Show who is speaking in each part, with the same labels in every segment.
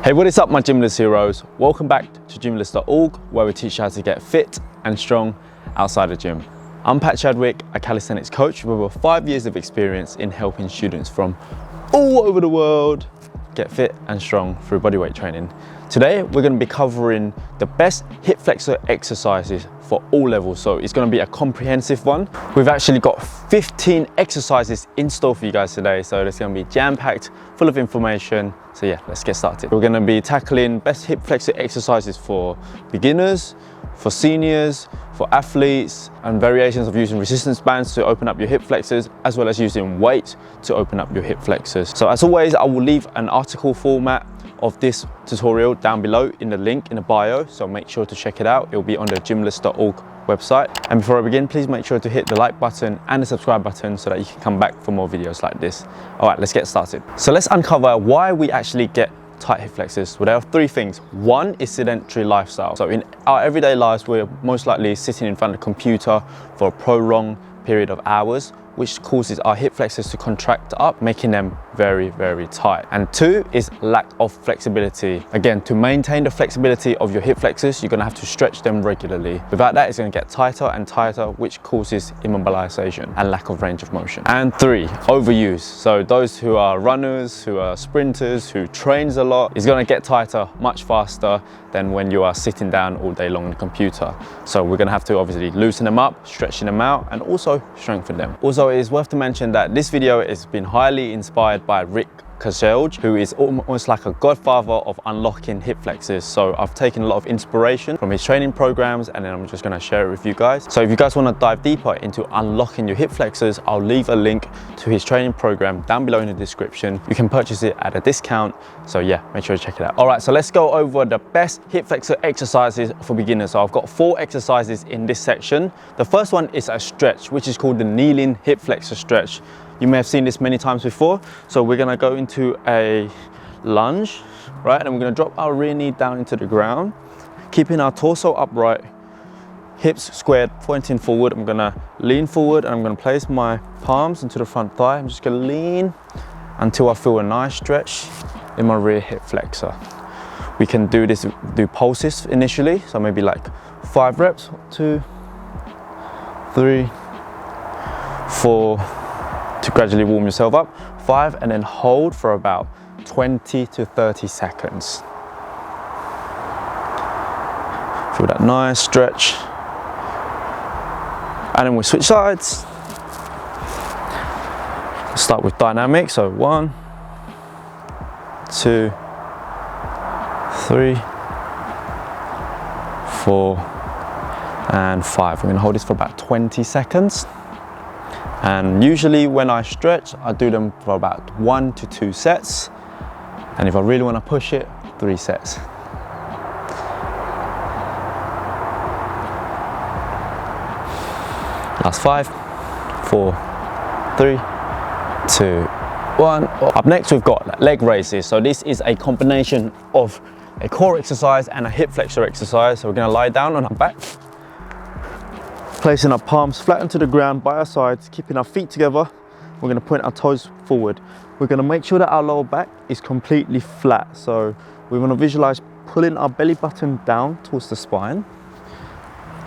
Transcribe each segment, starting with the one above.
Speaker 1: Hey, what is up my Gymless heroes? Welcome back to Gymless.org, where we teach you how to get fit and strong outside the gym. I'm Pat Chadwick, a calisthenics coach with over 5 years of experience in helping students from all over the world get fit and strong through bodyweight training. Today, we're going to be covering the best hip flexor exercises for all levels. So it's going to be a comprehensive one. We've actually got 15 exercises in store for you guys today. So it's going to be jam-packed, full of information. So yeah, let's get started. We're going to be tackling best hip flexor exercises for beginners, for seniors, for athletes, and variations of using resistance bands to open up your hip flexors, as well as using weight to open up your hip flexors. So as always, I will leave an article format of this tutorial down below in the link in the bio, so make sure to check it out. It will be on the Gymless.org website. And before I begin, please make sure to hit the like button and the subscribe button so that you can come back for more videos like this. All right, let's get started. So let's uncover why we actually get tight hip flexors. Well, there are three things. One is sedentary lifestyle. So in our everyday lives, we're most likely sitting in front of the computer for a prolonged period of hours, which causes our hip flexors to contract up, making them very, very tight. And two is lack of flexibility. Again, to maintain the flexibility of your hip flexors, you're gonna have to stretch them regularly. Without that, it's gonna get tighter and tighter, which causes immobilization and lack of range of motion. And three, overuse. So those who are runners, who are sprinters, who trains a lot, is gonna get tighter much faster than when you are sitting down all day long on the computer. So we're gonna have to obviously loosen them up, stretching them out, and also strengthen them. Also, it is worth to mention that this video has been highly inspired by KASELJ, who is almost like a godfather of unlocking hip flexors. So I've taken a lot of inspiration from his training programs, and then I'm just going to share it with you guys. So if you guys want to dive deeper into unlocking your hip flexors, I'll leave a link to his training program down below in the description. You can purchase it at a discount. So yeah, make sure to check it out. All right, so let's go over the best hip flexor exercises for beginners. So I've got 4 exercises in this section. The first one is a stretch, which is called the kneeling hip flexor stretch. You may have seen this many times before. So we're gonna go into a lunge, right? And we're gonna drop our rear knee down into the ground, keeping our torso upright, hips squared, pointing forward. I'm gonna lean forward and I'm gonna place my palms into the front thigh. I'm just gonna lean until I feel a nice stretch in my rear hip flexor. We can do this, do pulses initially. So maybe like 5 reps, 2, 3, 4, to gradually warm yourself up, 5, and then hold for about 20 to 30 seconds. Feel that nice stretch. And then we switch sides. Start with dynamic, so 1, 2, 3, 4, and 5. We're gonna hold this for about 20 seconds. And usually when I stretch, I do them for about 1 to 2 sets. And if I really want to push it, 3 sets. Last 5, 4, 3, 2, 1. Up next, we've got leg raises. So this is a combination of a core exercise and a hip flexor exercise. So we're going to lie down on our back, placing our palms flat onto the ground by our sides, keeping our feet together. We're going to point our toes forward. We're going to make sure that our lower back is completely flat. So we want to visualize pulling our belly button down towards the spine,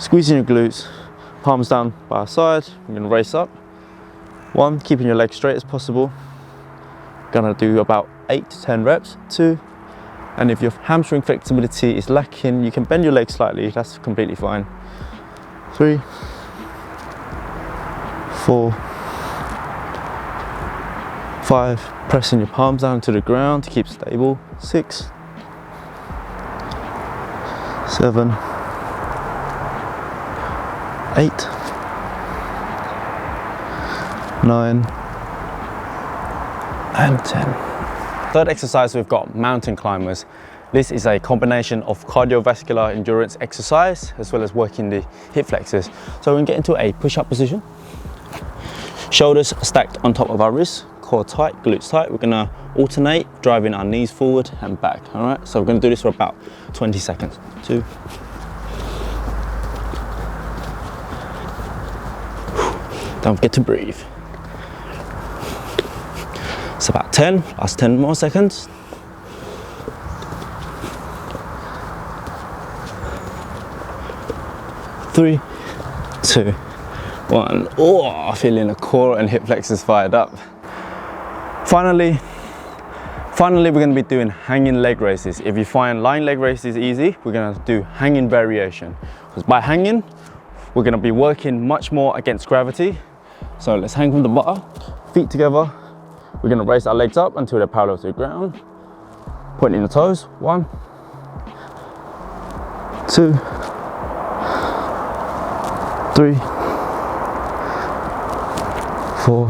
Speaker 1: squeezing your glutes, palms down by our side. We're going to race up. 1, keeping your legs straight as possible. Going to do about 8 to 10 reps. 2, and if your hamstring flexibility is lacking, you can bend your legs slightly. That's completely fine. 3, 4, 5, pressing your palms down to the ground to keep stable. 6, 7, 8, 9, and 10. Third exercise, we've got mountain climbers. This is a combination of cardiovascular endurance exercise as well as working the hip flexors. So we're gonna get into a push-up position. Shoulders stacked on top of our wrists, core tight, glutes tight. We're gonna alternate, driving our knees forward and back, all right? So we're gonna do this for about 20 seconds. 2. Don't forget to breathe. It's about 10, last 10 more seconds. 3, 2, 1. Oh, feeling the core and hip flexors fired up. Finally, we're going to be doing hanging leg raises. If you find lying leg raises easy, we're going to do hanging variation. Because by hanging, we're going to be working much more against gravity. So let's hang from the bottom, feet together. We're going to raise our legs up until they're parallel to the ground. Pointing the toes. 1, 2, 3, 4,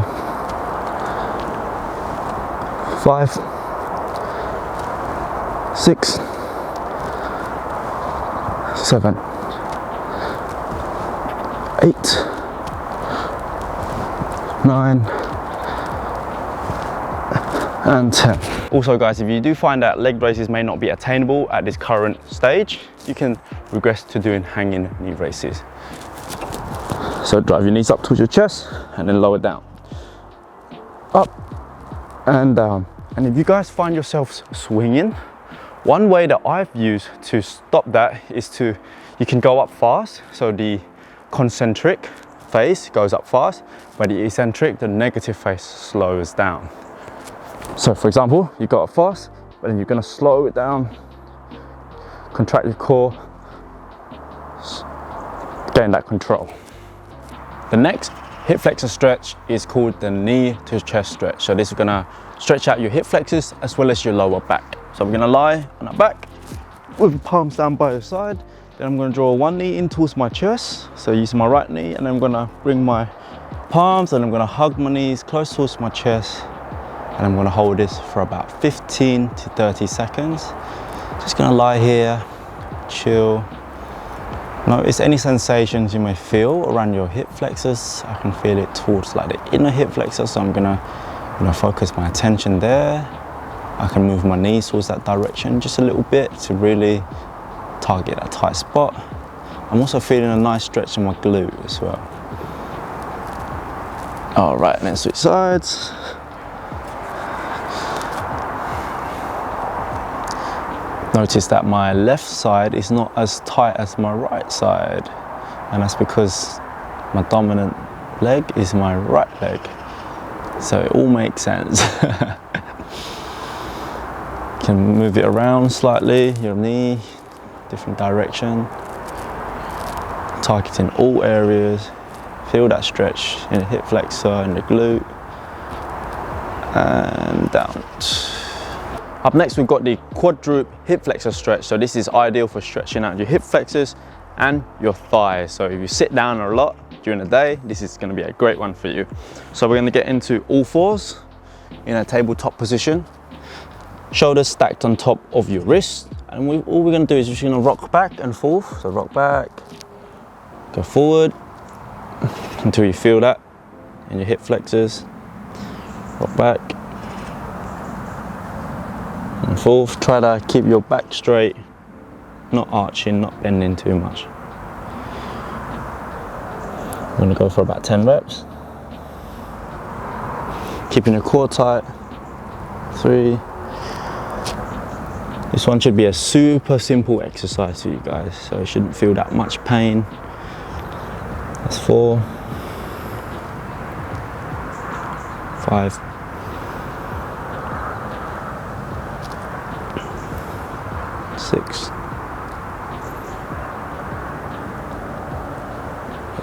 Speaker 1: 5, 6, 7, 8, 9, and 10. Also guys, if you do find that leg raises may not be attainable at this current stage, you can regress to doing hanging knee raises. So drive your knees up towards your chest and then lower down. Up and down. And if you guys find yourselves swinging, one way that I've used to stop that is you can go up fast. So the concentric phase goes up fast, but the eccentric, the negative phase, slows down. So for example, you go up fast, but then you're going to slow it down, contract your core, gain that control. The next hip flexor stretch is called the knee to chest stretch. So this is going to stretch out your hip flexors as well as your lower back. So I'm going to lie on our back with the palms down by your side. Then I'm going to draw one knee in towards my chest. So using my right knee, and then I'm going to bring my palms and I'm going to hug my knees close towards my chest. And I'm going to hold this for about 15 to 30 seconds. Just going to lie here, chill. Notice any sensations you may feel around your hip flexors. I can feel it towards like the inner hip flexor, so I'm going to focus my attention there. I can move my knees towards that direction just a little bit to really target that tight spot. I'm also feeling a nice stretch in my glute as well. All right, then switch sides. Notice that my left side is not as tight as my right side, and that's because my dominant leg is my right leg. So it all makes sense. You can move it around slightly, your knee, different direction, targeting all areas. Feel that stretch in the hip flexor and the glute, and down. Up next, we've got the quadruple hip flexor stretch. So this is ideal for stretching out your hip flexors and your thighs. So if you sit down a lot during the day, this is going to be a great one for you. So we're going to get into all fours in a tabletop position. Shoulders stacked on top of your wrists. And all we're going to do is just going to rock back and forth. So rock back, go forward until you feel that in your hip flexors. Rock back and forth. Try to keep your back straight, not arching, not bending too much. I'm going to go for about 10 reps. Keeping your core tight. 3. This one should be a super simple exercise for you guys, so you shouldn't feel that much pain. That's 4. 5. 6.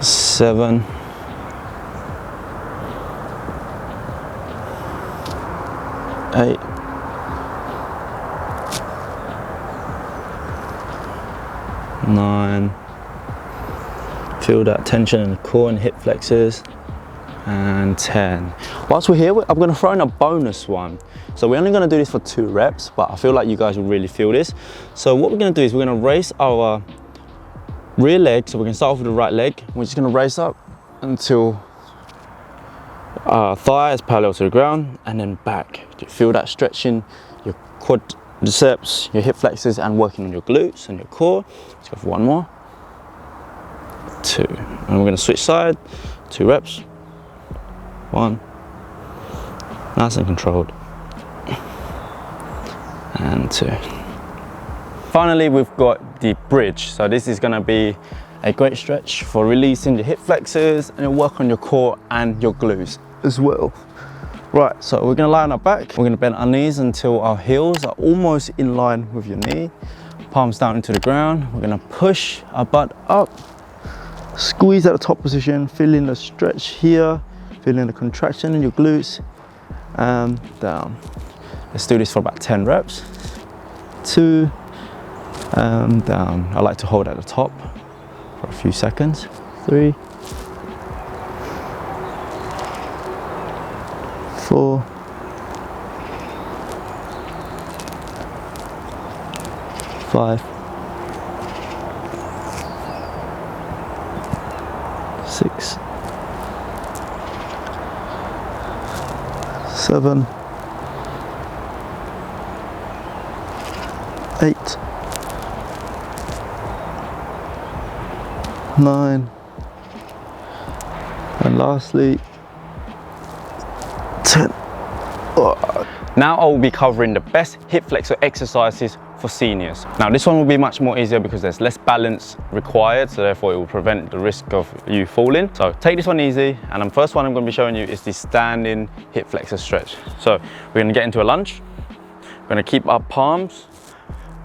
Speaker 1: 7. 8. 9. Feel that tension in the core and hip flexors. And 10. Whilst we're here, I'm going to throw in a bonus one. So we're only going to do this for 2 reps, but I feel like you guys will really feel this. So what we're going to do is we're going to raise our rear leg. So we're going to start off with the right leg. We're just going to raise up until our thigh is parallel to the ground, and then back. Do you feel that stretching your quadriceps, your hip flexors, and working on your glutes and your core? Let's go for one more. 2. And we're going to switch side. 2 reps. 1. Nice and controlled. And 2. Finally, we've got the bridge. So this is gonna be a great stretch for releasing your hip flexors, and it'll work on your core and your glutes as well. Right, so we're gonna lie on our back. We're gonna bend our knees until our heels are almost in line with your knee. Palms down into the ground. We're gonna push our butt up. Squeeze at the top position, feeling the stretch here, feeling the contraction in your glutes, and down. Let's do this for about 10 reps. 2, and down. I like to hold at the top for a few seconds. 3, 4, 5, 6, 7, 8, 9, and lastly 10. Now I will be covering the best hip flexor exercises for seniors. Now this one will be much more easier because there's less balance required, so therefore it will prevent the risk of you falling. So take this one easy, and the first one I'm going to be showing you is the standing hip flexor stretch. So we're going to get into a lunge. We're going to keep our palms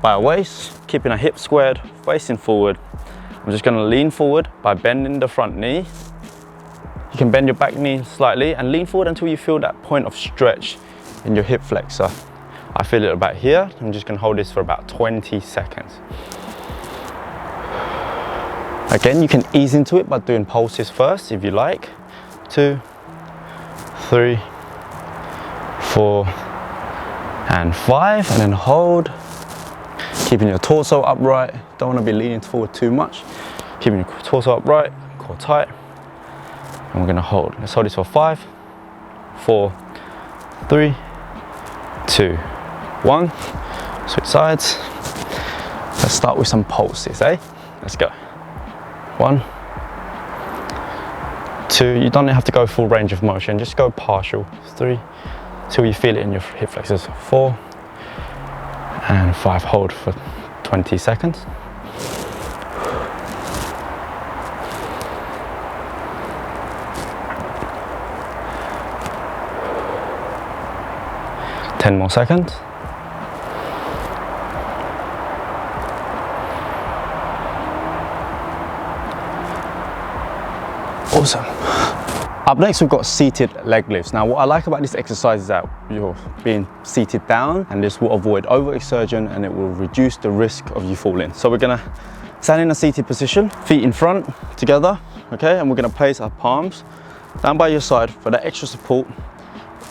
Speaker 1: by our waist, keeping our hips squared, facing forward. I'm just going to lean forward by bending the front knee. You can bend your back knee slightly and lean forward until you feel that point of stretch in your hip flexor. I feel it about here. I'm just going to hold this for about 20 seconds. Again, you can ease into it by doing pulses first if you like. 2, 3, 4, and 5, and then hold. Keeping your torso upright. Don't want to be leaning forward too much. Keeping your torso upright, core tight. And we're going to hold. Let's hold this for 5, 4, 3, 2, 1. Switch sides. Let's start with some pulses, eh? Let's go. 1, 2. You don't have to go full range of motion, just go partial. 3, till you feel it in your hip flexors. 4, and 5. Hold for 20 seconds. 10 more seconds. Awesome. Up next, we've got seated leg lifts. Now, what I like about this exercise is that you're being seated down, and this will avoid overexertion and it will reduce the risk of you falling. So we're gonna stand in a seated position, feet in front together, okay? And we're gonna place our palms down by your side for that extra support.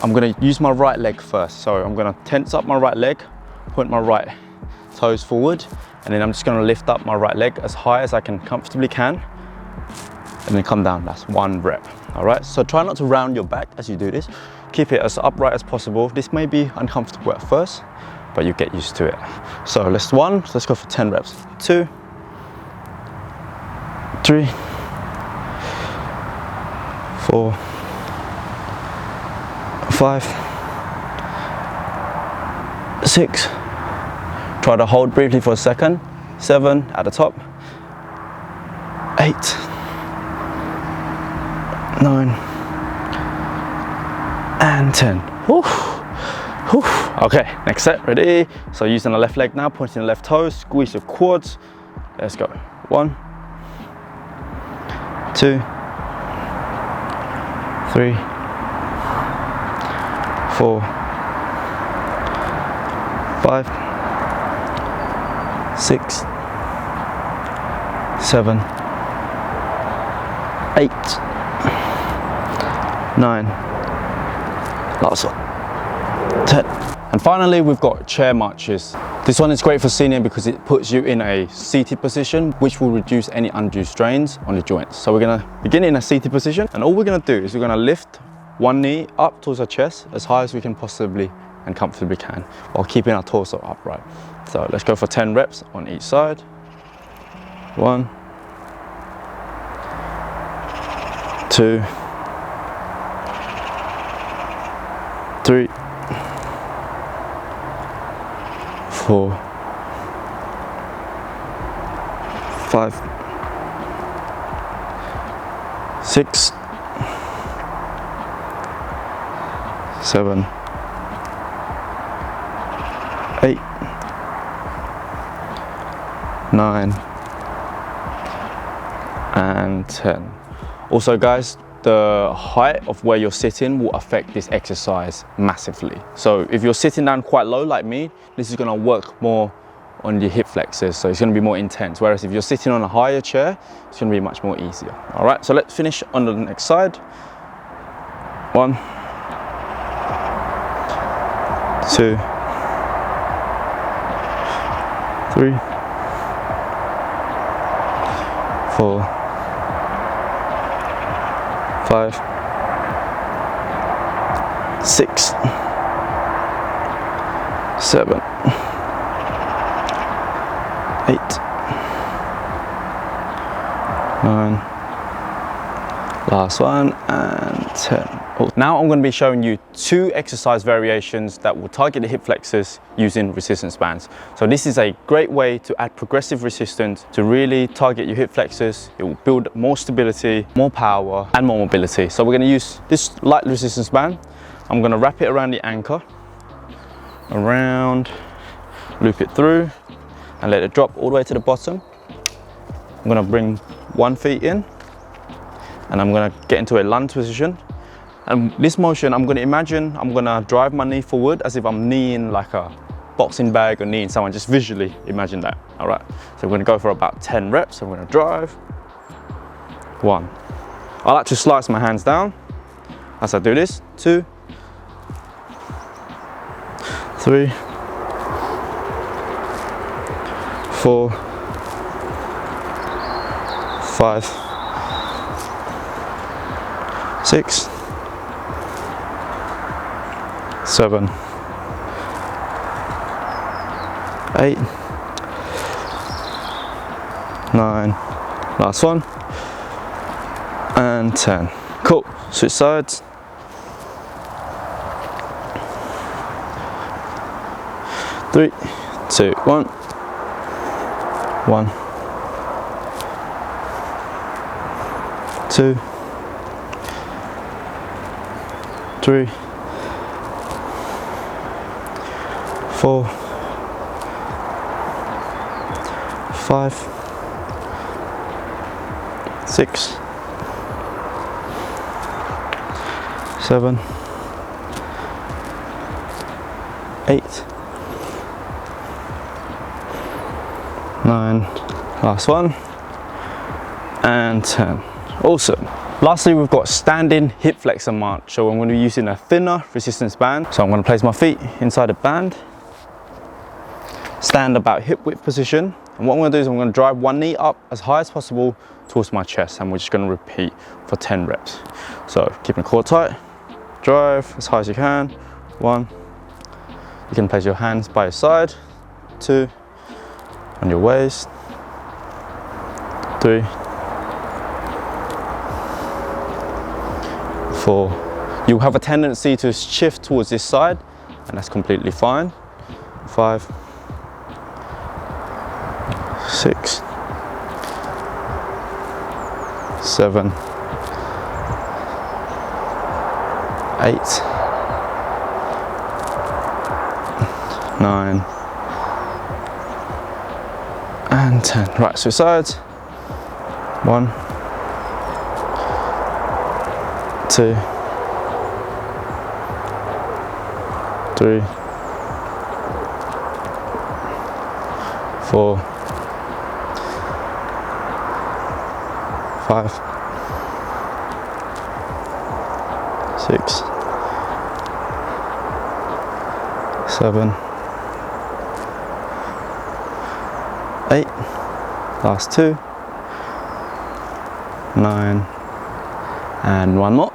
Speaker 1: I'm gonna use my right leg first. So I'm gonna tense up my right leg, point my right toes forward, and then I'm just gonna lift up my right leg as high as I can comfortably can, and then come down. That's 1 rep. All right, so try not to round your back as you do this. Keep it as upright as possible. This may be uncomfortable at first, but you get used to it. So let's go for 10 reps. 2, 3, 4, 5, 6. Try to hold briefly for a second. 7 at the top. 8, 9, and 10. Whew. Whew. Okay, next set, ready? So using the left leg now, pointing the left toes, squeeze your quads. Let's go. 1, 2, 3, 4, 5, 6, 7, 8, 9, last one, 10. And finally, we've got chair marches. This one is great for senior because it puts you in a seated position, which will reduce any undue strains on the joints. So we're gonna begin in a seated position, and all we're gonna do is we're gonna lift one knee up towards our chest as high as we can possibly and comfortably can, while keeping our torso upright. So let's go for 10 reps on each side. 1, 2, 3, 4, 5, 6, 7, 8, 9, and 10. Also guys, the height of where you're sitting will affect this exercise massively. So if you're sitting down quite low like me, this is going to work more on your hip flexors, so it's going to be more intense. Whereas if you're sitting on a higher chair, it's going to be much more easier. All right, so let's finish on the next side. 1, 2, 3, 4, 5, 6, 7, 8, 9, last one, and 10. Now I'm going to be showing you 2 exercise variations that will target the hip flexors using resistance bands. So this is a great way to add progressive resistance to really target your hip flexors. It will build more stability, more power, and more mobility. So we're going to use this light resistance band. I'm going to wrap it around the anchor, around, loop it through, and let it drop all the way to the bottom. I'm going to bring one foot in, and I'm going to get into a lunge position. And this motion, I'm going to imagine I'm going to drive my knee forward as if I'm kneeing like a boxing bag or kneeing someone. Just visually imagine that. All right, so we're going to go for about 10 reps. I'm going to drive. 1. I like to slice my hands down as I do this. 2, 3, 4, 5, 6, 7, 8, 9, last one, and 10. Cool, switch sides. Three, 2, 1, 1, 2, 3, 4, 5, 6, 7, 8, 9, last one, and 10. Awesome. Lastly, we've got standing hip flexor march. So I'm going to be using a thinner resistance band. So I'm going to place my feet inside the band, stand about hip width position, and what I'm going to do is I'm going to drive one knee up as high as possible towards my chest, and we're just going to repeat for 10 reps. So keeping the core tight, drive as high as you can. 1, you can place your hands by your side. 2, on your waist. 3, 4. You'll have a tendency to shift towards this side, and that's completely fine. 5, 6, 7, 8, 9, and 10. Right, switch sides. 1, 2, 3, 4, 5, 6, 7, 8, last 2, 9, and one more,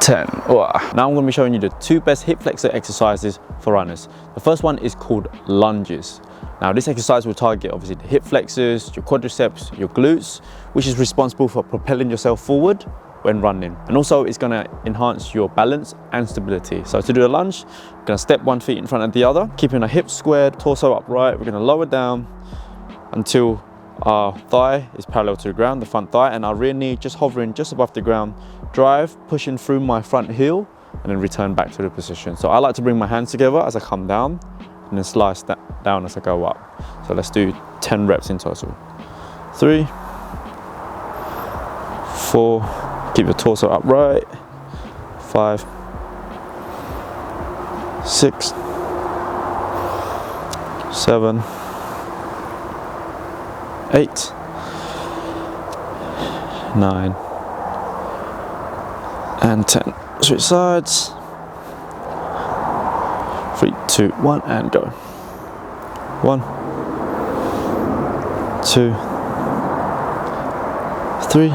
Speaker 1: 10. Now I'm going to be showing you the 2 best hip flexor exercises for runners. The first one is called lunges. Now this exercise will target obviously the hip flexors, your quadriceps, your glutes, which is responsible for propelling yourself forward when running. And also it's going to enhance your balance and stability. So to do a lunge, we're going to step one foot in front of the other, keeping our hips squared, torso upright. We're going to lower down until Our thigh is parallel to the ground, the front thigh, and our rear knee just hovering just above the ground. Drive, pushing through my front heel, and then return back to the position. So I like to bring my hands together as I come down, and then slice that down as I go up. So let's do 10 reps in total. 3, 4, keep your torso upright. 5, 6, 7, 8, 9, and 10. Switch sides. 3, 2, 1, and go. 1, 2, 3,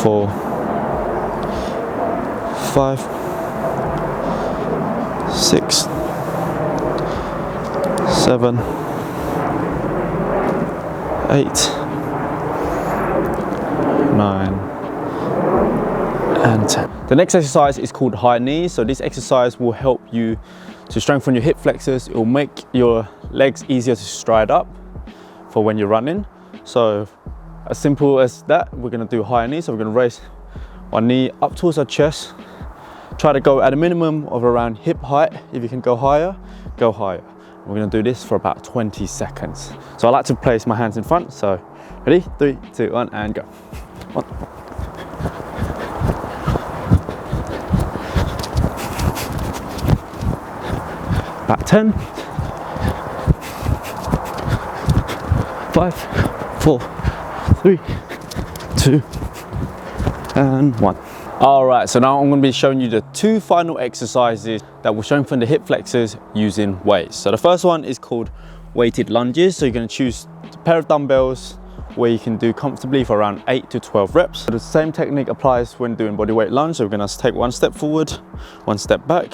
Speaker 1: 4, 5, 6, 7, 8, 9, and 10. The next exercise is called high knees. So this exercise will help you to strengthen your hip flexors. It will make your legs easier to stride up for when you're running. So as simple as that, we're going to do high knees. So we're going to raise one knee up towards our chest. Try to go at a minimum of around hip height. If you can go higher, go higher. We're going to do this for about 20 seconds. So I like to place my hands in front. So ready? 3, 2, 1, and go. 1. About 10. 5, 4, 3, 2, and 1. All right, so now I'm going to be showing you the 2 final exercises that will strengthen the hip flexors using weights. So the first one is called weighted lunges. So you're going to choose a pair of dumbbells where you can do comfortably for around 8 to 12 reps. So the same technique applies when doing bodyweight lunge. So we're going to take 1 step forward, 1 step back,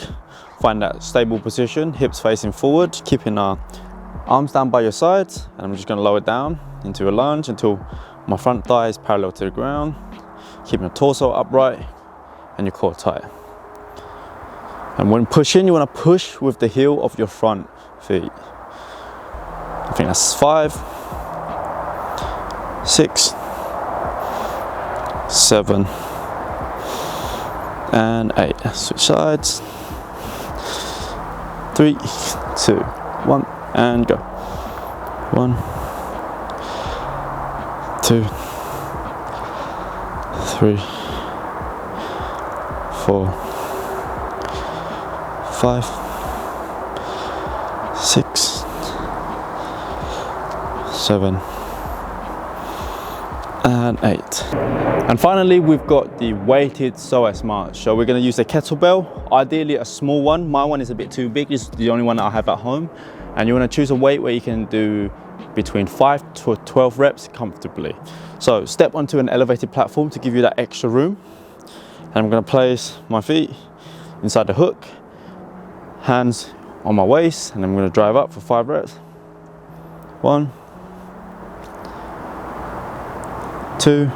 Speaker 1: find that stable position, hips facing forward, keeping our arms down by your sides, and I'm just going to lower down into a lunge until my front thigh is parallel to the ground, keeping the torso upright and your core tight. And when pushing, you want to push with the heel of your front feet. I think that's 5, 6, 7, and 8. Switch sides. 3, 2, 1, and go. 1, 2, 3, 4, 5, 6, 7, and 8. And finally, we've got the weighted psoas march. So we're going to use a kettlebell, ideally a small one. My one is a bit too big. This is the only one that I have at home. And you want to choose a weight where you can do between 5 to 12 reps comfortably. So step onto an elevated platform to give you that extra room. And I'm going to place my feet inside the hook, hands on my waist, and I'm going to drive up for 5 reps. 1, 2,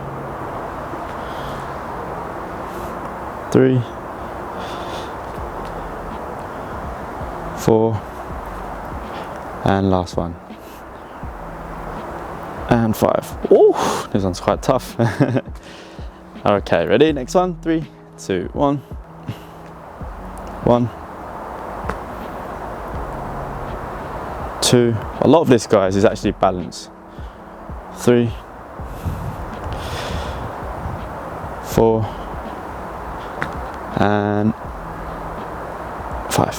Speaker 1: 3, 4, and last one, and 5. Ooh, this one's quite tough. Okay, ready? Next one. 3, 2, 1. 1, 2. A lot of this, guys, is actually balance. 3, 4, and 5.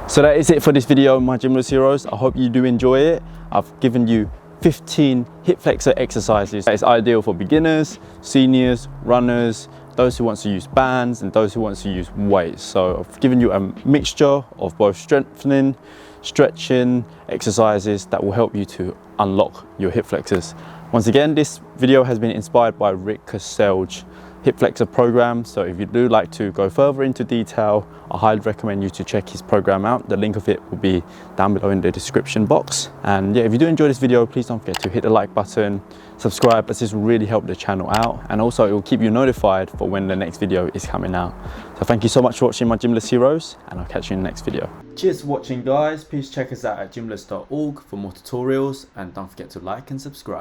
Speaker 1: So that is it for this video, my Gymless heroes. I hope you do enjoy it. I've given you 15 hip flexor exercises. It's ideal for beginners, seniors, runners, those who want to use bands, and those who want to use weights. So I've given you a mixture of both strengthening, stretching exercises that will help you to unlock your hip flexors. Once again, this video has been inspired by KASELJ. hip flexor program. So if you do like to go further into detail, I highly recommend you to check his program out. The link of it will be down below in the description box. And yeah, if you do enjoy this video, please don't forget to hit the like button, subscribe, as this will really help the channel out, and also it will keep you notified for when the next video is coming out. So thank you so much for watching my Gymless heroes, and I'll catch you in the next video. Cheers for watching, guys. Please check us out at gymless.org for more tutorials, and don't forget to like and subscribe.